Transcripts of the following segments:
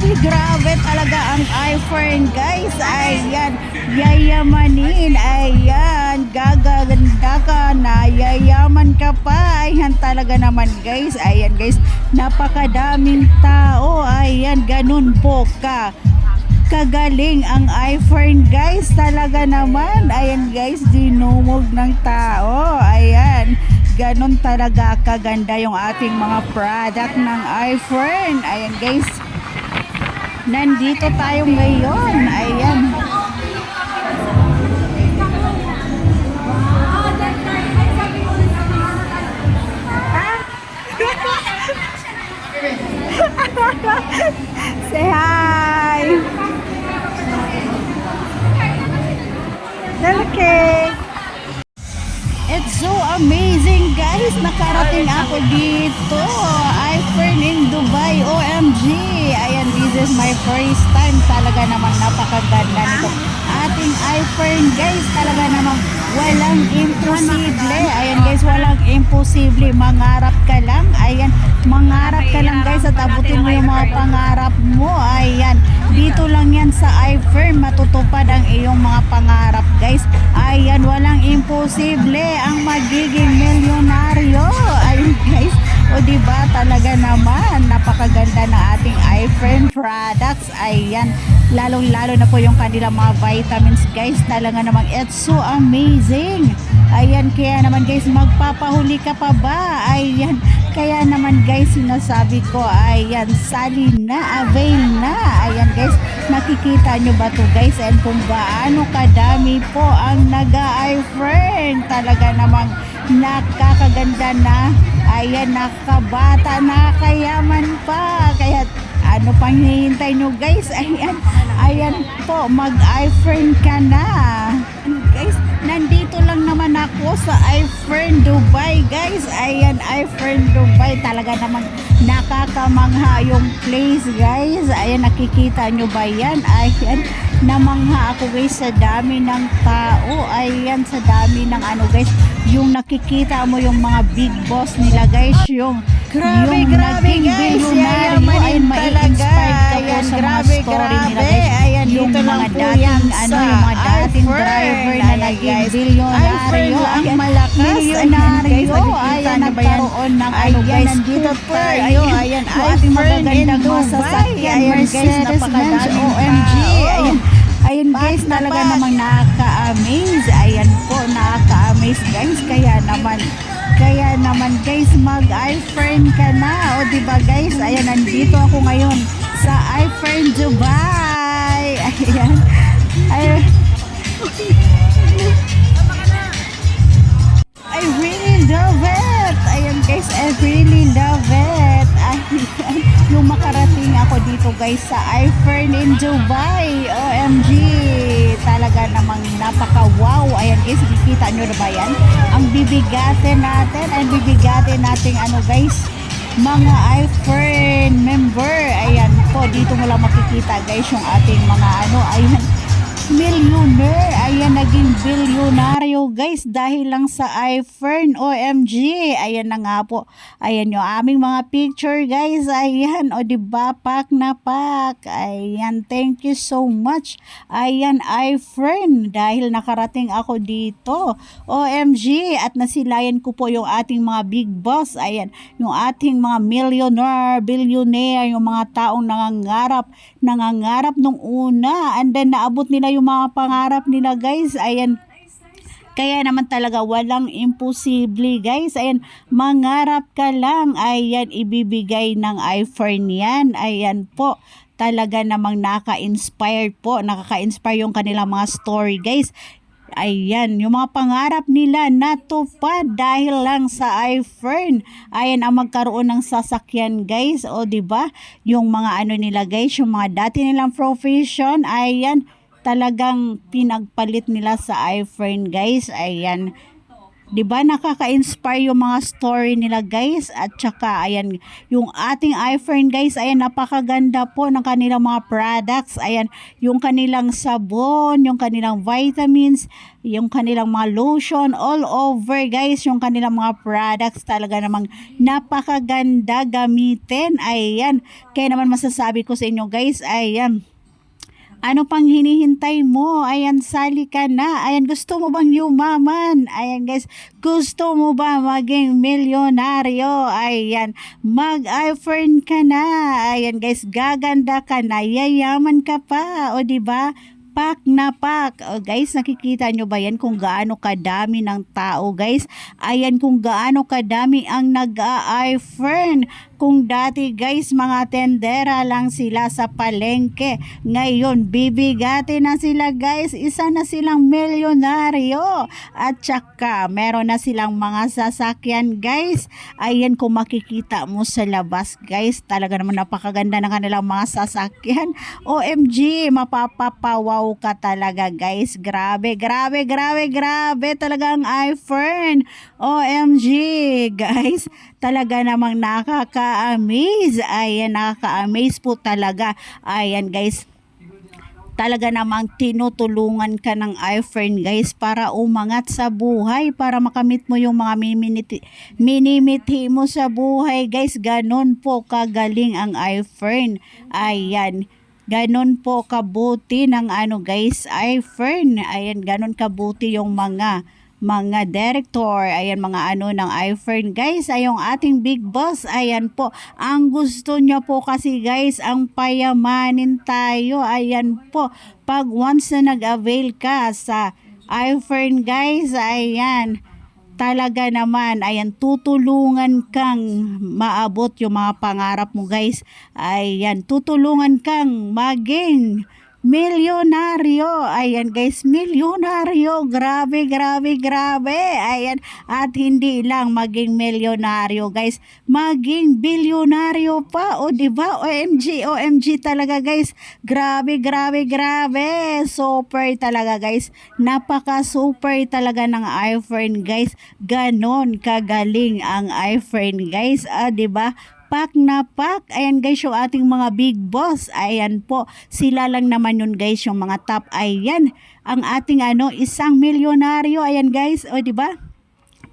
grabe talaga ang iPhone guys. Ayan, yayamanin. Ayan, gaganda ka na, yayaman ka pa. Ayan talaga naman guys. Ayan guys, napakadaming tao. Ayan, ganun po kagaling ang iPhone guys. Talaga naman. Ayan guys, dinumog ng tao. Ayan, ganon talaga kaganda yung ating mga product ng iPhone. Ayan guys, nandito tayo ngayon. Ayan. Say hi. Okay. It's so amazing guys. Nakarating ako dito. iPhone in Dubai. OMG. Ayan, this is my first time. Talaga namang napakaganda nito ating iPhone guys. Talaga namang walang imposible. Ayan guys, walang imposible. Mangarap ka lang. Ayan, mangarap ka lang guys at abutin mo yung mga pangarap mo. Ayan, dito lang yan sa iFirm matutupad ang iyong mga pangarap guys. Ayan, walang imposible ang magiging milyonaryo. Ayun guys, o diba talaga naman napakaganda na ating iFirm products. Ayan, lalong lalo na po yung kanilang mga vitamins guys. Talaga namang it's so amazing. Ayan, kaya naman guys, magpapahuli ka pa ba? Ayan, kaya naman guys, sinasabi ko, ayan, sali na, avail na. Ayan guys, nakikita nyo ba to guys? And kung gaano kadami po ang naga-iFirm. Talaga namang nakakaganda na. Ayan, nakabata, nakayaman pa. Kaya ano pang hinihintay nyo guys? Ayan, ayan po, mag-iFirm ka na. Guys, nandito lang naman ako sa iFirm Dubai guys. Ayan, iFirm Dubai. Talaga namang nakakamangha yung place guys. Ayan, nakikita nyo ba yan? Ayan, namangha ako guys sa dami ng tao. Ayan, sa dami ng ano guys, yung nakikita mo yung mga big boss nila guys, yung Grabe guys, ayun, mai-inspire ka po sa mga story nila guys. Ayan, yung dito mga lang po dating yan ano, sa yung mga dating iFirm. driver na Ayan, naging guys. bilyonaryo. iFirm ang Ayan, malakas. milyonaryo. Ayan, guys, Ayan, nakikita nyo ba yan? nagkaroon ng ano Ayan, guys, nandito scooter. tayo. Ayan, Ayan, yung ating iFirm in magagandang Dubai. masasakyan, Ayan, guys, Mercedes-Benz, napakadaming OMG. tao. Ayan, ayun guys, Back na talaga back. namang nakaka-amaze. Ayan po, nakaka-amaze guys. Kaya naman guys, mag-iFirm ka na. O diba guys, ayan, nandito ako ngayon sa iFirm Dubai. Ayan, ayan. I really love it. Ayan guys, I really love it. Ayan, yung makarating ako dito guys sa iFirm in Dubai. OMG, talaga namang napaka-wow. Ayan guys, nakikita nyo na ba yan? Ang bibigatin nating ano guys, mga iFirm member. Ayan po, dito mo lang makikita guys yung ating mga ano, ayan, millionaire. Ayan, naging bilyonaryo guys dahil lang sa iFirm. OMG, ayan na nga po. Ayan yung aming mga picture guys. Ayan, o diba, pak na pak. Ayan, thank you so much. Ayan, iFirm, dahil nakarating ako dito. OMG, at nasilayan ko po yung ating mga big boss. Ayan, yung ating mga millionaire, billionaire, yung mga taong nangangarap nung una, and then naabot nila yung mga pangarap nila guys. Ayan, kaya naman talaga walang imposible guys. Ayan, mangarap ka lang. Ayan, ibibigay ng iFirm yan. Ayan po, talaga namang nakaka-inspire yung kanilang mga story guys. Ayan, yung mga pangarap nila natupad dahil lang sa iFirm. Ayan, ang magkaroon ng sasakyan guys. O diba, yung mga ano nila guys, yung mga dati nilang profession, ayan, talagang pinagpalit nila sa iFirm guys. Ayan, 'Di ba nakaka-inspire yung mga story nila guys, at saka ayan yung ating iFern guys, ayan napakaganda po ng kanilang mga products. Ayan yung kanilang sabon, yung kanilang vitamins, yung kanilang mga lotion, all over guys yung kanilang mga products, talaga namang napakaganda gamitin. Ayan, kaya naman masasabi ko sa inyo guys, ayan, ano pang hinihintay mo? Ayan, sali ka na. Ayan, gusto mo bang yumaman? Ayan guys, gusto mo ba maging milyonaryo? Ayan, mag-iFern ka na. Ayan guys, gaganda ka na, yayaman ka pa. O di ba? Pak na pak. O guys, nakikita nyo ba yan kung gaano kadami ng tao guys? Ayan kung gaano kadami ang nag-iFern. Kung dati guys, mga tendera lang sila sa palengke, ngayon bibigati na sila guys, isa na silang milyonaryo. At saka meron na silang mga sasakyan guys. Ayan kung makikita mo sa labas guys, talaga naman napakaganda ng kanilang mga sasakyan. OMG, mapapapawaw ka talaga guys. Grabe, grabe, grabe, grabe talaga ang iFern. OMG guys, talaga namang nakaka-amaze. Ayan, nakaka-amaze po talaga. Ayan guys, talaga namang tinutulungan ka ng iFern guys para umangat sa buhay, para makamit mo yung mga minimithi mo sa buhay guys. Ganon po kagaling ang iFern. Ayan, ganon po kabuti ng guys, iFern. Ayan, ganon kabuti yung mga director, ayan, mga ng iFern guys, ay yung ating big boss. Ayan po, ang gusto niya po kasi guys, ang payamanin tayo. Ayan po, pag once na nag-avail ka sa iFern guys, ayan, talaga naman, ayan, tutulungan kang maabot yung mga pangarap mo guys. Ayan, tutulungan kang maging milyonaryo. Ayan guys, milyonaryo. Grabe, grabe, grabe. Ayan, at hindi lang maging milyonaryo guys, maging bilyonaryo pa. O diba? OMG, OMG talaga guys. Grabe, grabe, grabe. Super talaga guys. Napaka super talaga ng iFern guys. Ganon kagaling ang iFern guys. Diba? Pak na pak. Ayan guys, yung ating mga big boss. Ayan po, sila lang naman yun guys, yung mga top. Ayan, ang ating isang milyonaryo. Ayan guys, o diba?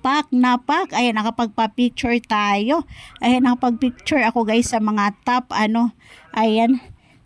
Pak na pak. Ayan, nakapagpa-picture tayo. Ayan, nakapag-picture ako guys sa mga top. Ayan,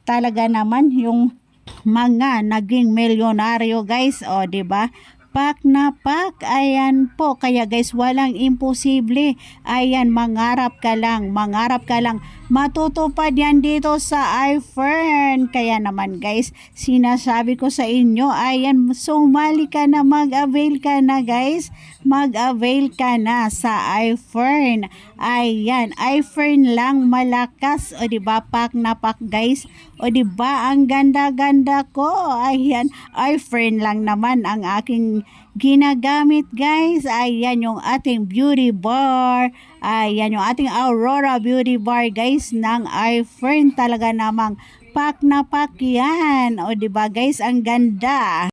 talaga naman yung mga naging milyonaryo guys. O diba? Pak na pak. Ayan po, kaya guys, walang imposible. Ayan, mangarap ka lang, mangarap ka lang, matutupad yan dito sa iFern. Kaya naman guys, sinasabi ko sa inyo, ayan, sumali ka na, mag-avail ka na guys, mag-avail ka na sa iFern. Ayan, iFern lang malakas. O diba, pak na pak guys. O diba, ang ganda-ganda ko. Ayan, iFern lang naman ang aking ginagamit guys. Ayan yung ating beauty bar. Ayan yung ating Aurora beauty bar guys ng iFern. Talaga namang pak na pak yan. O diba guys, ang ganda.